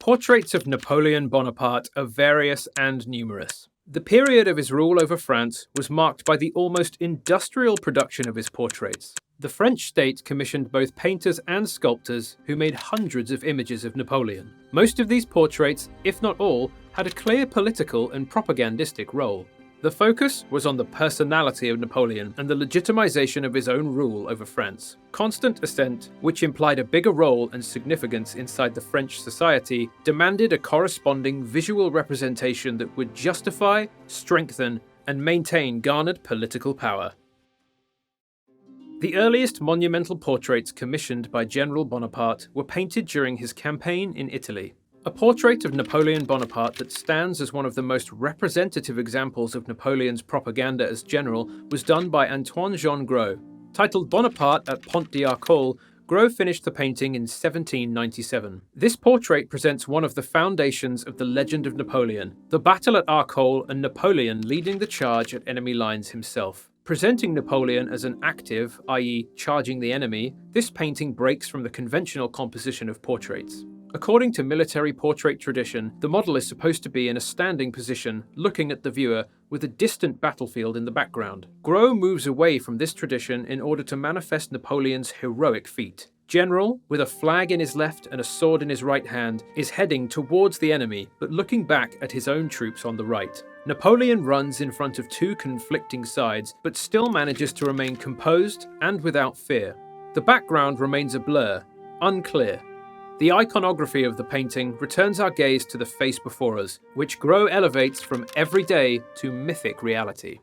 Portraits of Napoleon Bonaparte are various and numerous. The period of his rule over France was marked by the almost industrial production of his portraits. The French state commissioned both painters and sculptors who made hundreds of images of Napoleon. Most of these portraits, if not all, had a clear political and propagandistic role. The focus was on the personality of Napoleon and the legitimization of his own rule over France. Constant ascent, which implied a bigger role and significance inside the French society, demanded a corresponding visual representation that would justify, strengthen, and maintain garnered political power. The earliest monumental portraits commissioned by General Bonaparte were painted during his campaign in Italy. A portrait of Napoleon Bonaparte that stands as one of the most representative examples of Napoleon's propaganda as general was done by Antoine-Jean Gros. Titled Bonaparte at Pont d'Arcole, Gros finished the painting in 1797. This portrait presents one of the foundations of the legend of Napoleon, the battle at Arcole and Napoleon leading the charge at enemy lines himself. Presenting Napoleon as an active, i.e. charging the enemy, this painting breaks from the conventional composition of portraits. According to military portrait tradition, the model is supposed to be in a standing position, looking at the viewer, with a distant battlefield in the background. Gros moves away from this tradition in order to manifest Napoleon's heroic feat. General, with a flag in his left and a sword in his right hand, is heading towards the enemy, but looking back at his own troops on the right. Napoleon runs in front of two conflicting sides, but still manages to remain composed and without fear. The background remains a blur, unclear. The iconography of the painting returns our gaze to the face before us, which Gros elevates from everyday to mythic reality.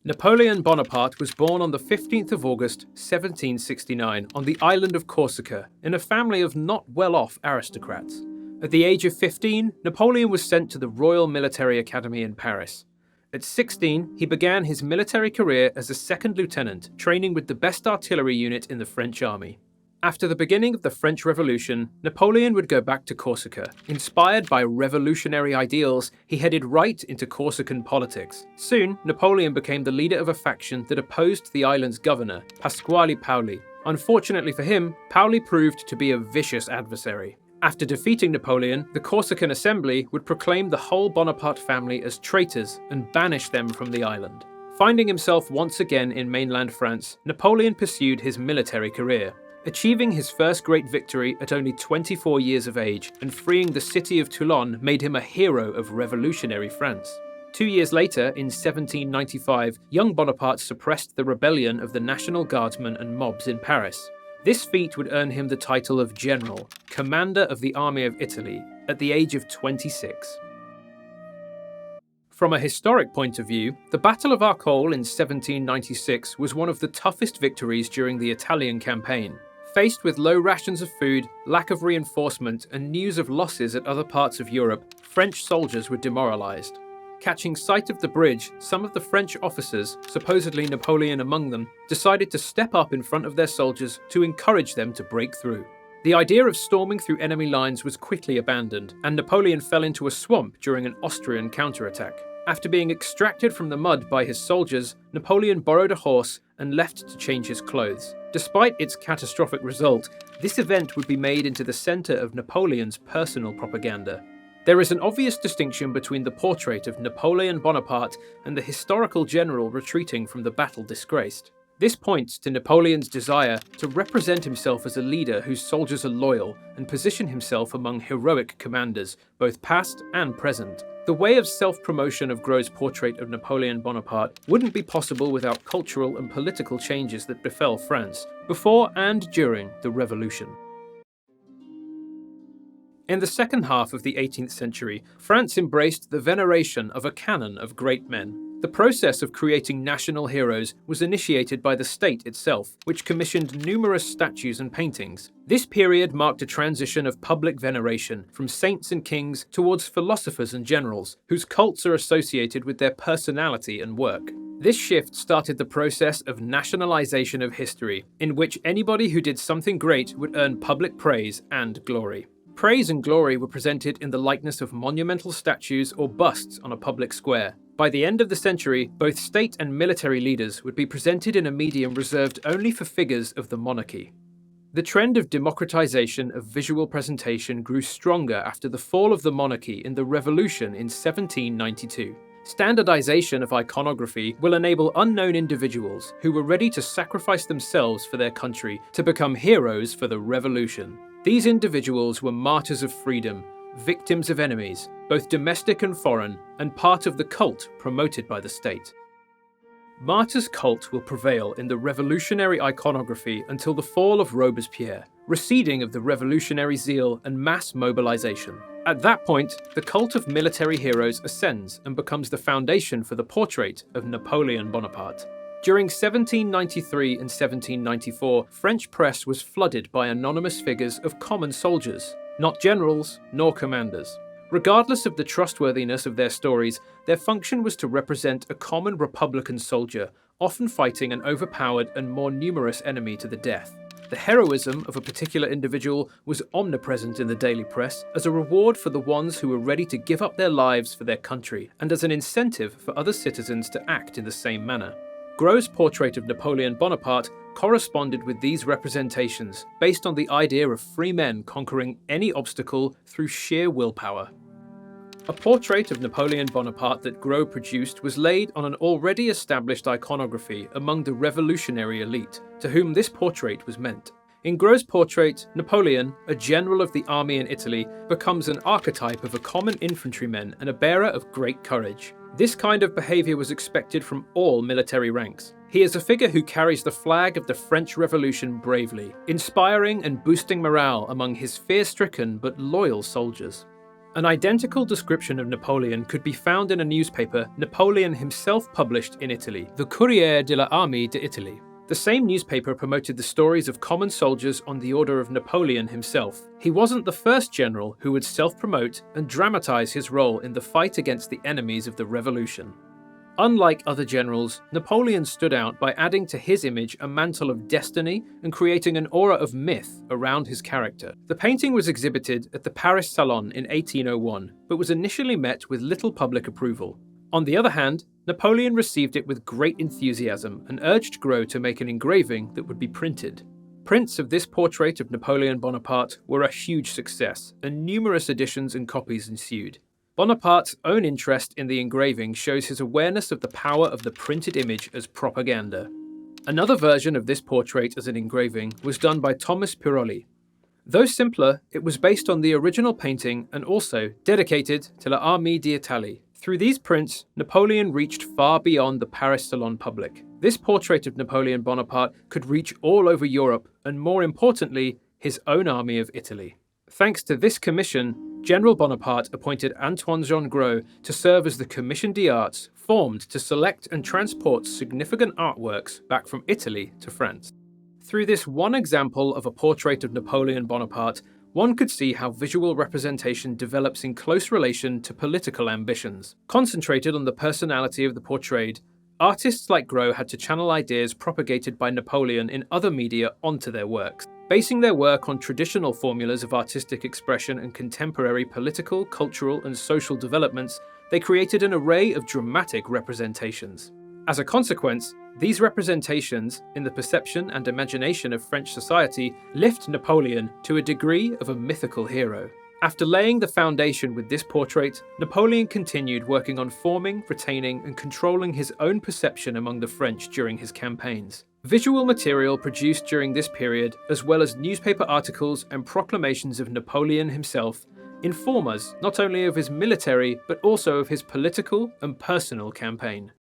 Napoleon Bonaparte was born on the 15th of August, 1769, on the island of Corsica, in a family of not well-off aristocrats. At the age of 15, Napoleon was sent to the Royal Military Academy in Paris. At 16, he began his military career as a second lieutenant, training with the best artillery unit in the French army. After the beginning of the French Revolution, Napoleon would go back to Corsica. Inspired by revolutionary ideals, he headed right into Corsican politics. Soon, Napoleon became the leader of a faction that opposed the island's governor, Pasquale Paoli. Unfortunately for him, Paoli proved to be a vicious adversary. After defeating Napoleon, the Corsican Assembly would proclaim the whole Bonaparte family as traitors and banish them from the island. Finding himself once again in mainland France, Napoleon pursued his military career. Achieving his first great victory at only 24 years of age and freeing the city of Toulon made him a hero of revolutionary France. 2 years later, in 1795, young Bonaparte suppressed the rebellion of the National Guardsmen and mobs in Paris. This feat would earn him the title of General, Commander of the Army of Italy, at the age of 26. From a historic point of view, the Battle of Arcole in 1796 was one of the toughest victories during the Italian campaign. Faced with low rations of food, lack of reinforcement, and news of losses at other parts of Europe, French soldiers were demoralized. Catching sight of the bridge, some of the French officers, supposedly Napoleon among them, decided to step up in front of their soldiers to encourage them to break through. The idea of storming through enemy lines was quickly abandoned, and Napoleon fell into a swamp during an Austrian counterattack. After being extracted from the mud by his soldiers, Napoleon borrowed a horse and left to change his clothes. Despite its catastrophic result, this event would be made into the center of Napoleon's personal propaganda. There is an obvious distinction between the portrait of Napoleon Bonaparte and the historical general retreating from the battle disgraced. This points to Napoleon's desire to represent himself as a leader whose soldiers are loyal and position himself among heroic commanders, both past and present. The way of self-promotion of Gros' portrait of Napoleon Bonaparte wouldn't be possible without cultural and political changes that befell France, before and during the Revolution. In the second half of the 18th century, France embraced the veneration of a canon of great men. The process of creating national heroes was initiated by the state itself, which commissioned numerous statues and paintings. This period marked a transition of public veneration from saints and kings towards philosophers and generals, whose cults are associated with their personality and work. This shift started the process of nationalization of history, in which anybody who did something great would earn public praise and glory. Praise and glory were presented in the likeness of monumental statues or busts on a public square. By the end of the century, both state and military leaders would be presented in a medium reserved only for figures of the monarchy. The trend of democratization of visual presentation grew stronger after the fall of the monarchy in the Revolution in 1792. Standardization of iconography will enable unknown individuals who were ready to sacrifice themselves for their country to become heroes for the revolution. These individuals were martyrs of freedom, victims of enemies, both domestic and foreign, and part of the cult promoted by the state. Martyrs' cult will prevail in the revolutionary iconography until the fall of Robespierre, receding of the revolutionary zeal and mass mobilization. At that point, the cult of military heroes ascends and becomes the foundation for the portrait of Napoleon Bonaparte. During 1793 and 1794, French press was flooded by anonymous figures of common soldiers, not generals nor commanders. Regardless of the trustworthiness of their stories, their function was to represent a common Republican soldier, often fighting an overpowered and more numerous enemy to the death. The heroism of a particular individual was omnipresent in the daily press as a reward for the ones who were ready to give up their lives for their country, and as an incentive for other citizens to act in the same manner. Gros' portrait of Napoleon Bonaparte corresponded with these representations, based on the idea of free men conquering any obstacle through sheer willpower. A portrait of Napoleon Bonaparte that Gros produced was laid on an already established iconography among the revolutionary elite, to whom this portrait was meant. In Gros' portrait, Napoleon, a general of the army in Italy, becomes an archetype of a common infantryman and a bearer of great courage. This kind of behaviour was expected from all military ranks. He is a figure who carries the flag of the French Revolution bravely, inspiring and boosting morale among his fear-stricken but loyal soldiers. An identical description of Napoleon could be found in a newspaper Napoleon himself published in Italy, the Corriere della Armée d'Italie. The same newspaper promoted the stories of common soldiers on the order of Napoleon himself. He wasn't the first general who would self-promote and dramatize his role in the fight against the enemies of the revolution. Unlike other generals, Napoleon stood out by adding to his image a mantle of destiny and creating an aura of myth around his character. The painting was exhibited at the Paris Salon in 1801, but was initially met with little public approval. On the other hand, Napoleon received it with great enthusiasm and urged Gros to make an engraving that would be printed. Prints of this portrait of Napoleon Bonaparte were a huge success, and numerous editions and copies ensued. Bonaparte's own interest in the engraving shows his awareness of the power of the printed image as propaganda. Another version of this portrait as an engraving was done by Thomas Piroli. Though simpler, it was based on the original painting and also dedicated to l'Armée d'Italie. Through these prints, Napoleon reached far beyond the Paris Salon public. This portrait of Napoleon Bonaparte could reach all over Europe and, more importantly, his own army of Italy. Thanks to this commission, General Bonaparte appointed Antoine-Jean Gros to serve as the Commission d'Arts, formed to select and transport significant artworks back from Italy to France. Through this one example of a portrait of Napoleon Bonaparte, one could see how visual representation develops in close relation to political ambitions. Concentrated on the personality of the portrayed, artists like Gros had to channel ideas propagated by Napoleon in other media onto their works. Basing their work on traditional formulas of artistic expression and contemporary political, cultural, and social developments, they created an array of dramatic representations. As a consequence, these representations, in the perception and imagination of French society, lift Napoleon to a degree of a mythical hero. After laying the foundation with this portrait, Napoleon continued working on forming, retaining, and controlling his own perception among the French during his campaigns. Visual material produced during this period, as well as newspaper articles and proclamations of Napoleon himself, inform us not only of his military but also of his political and personal campaign.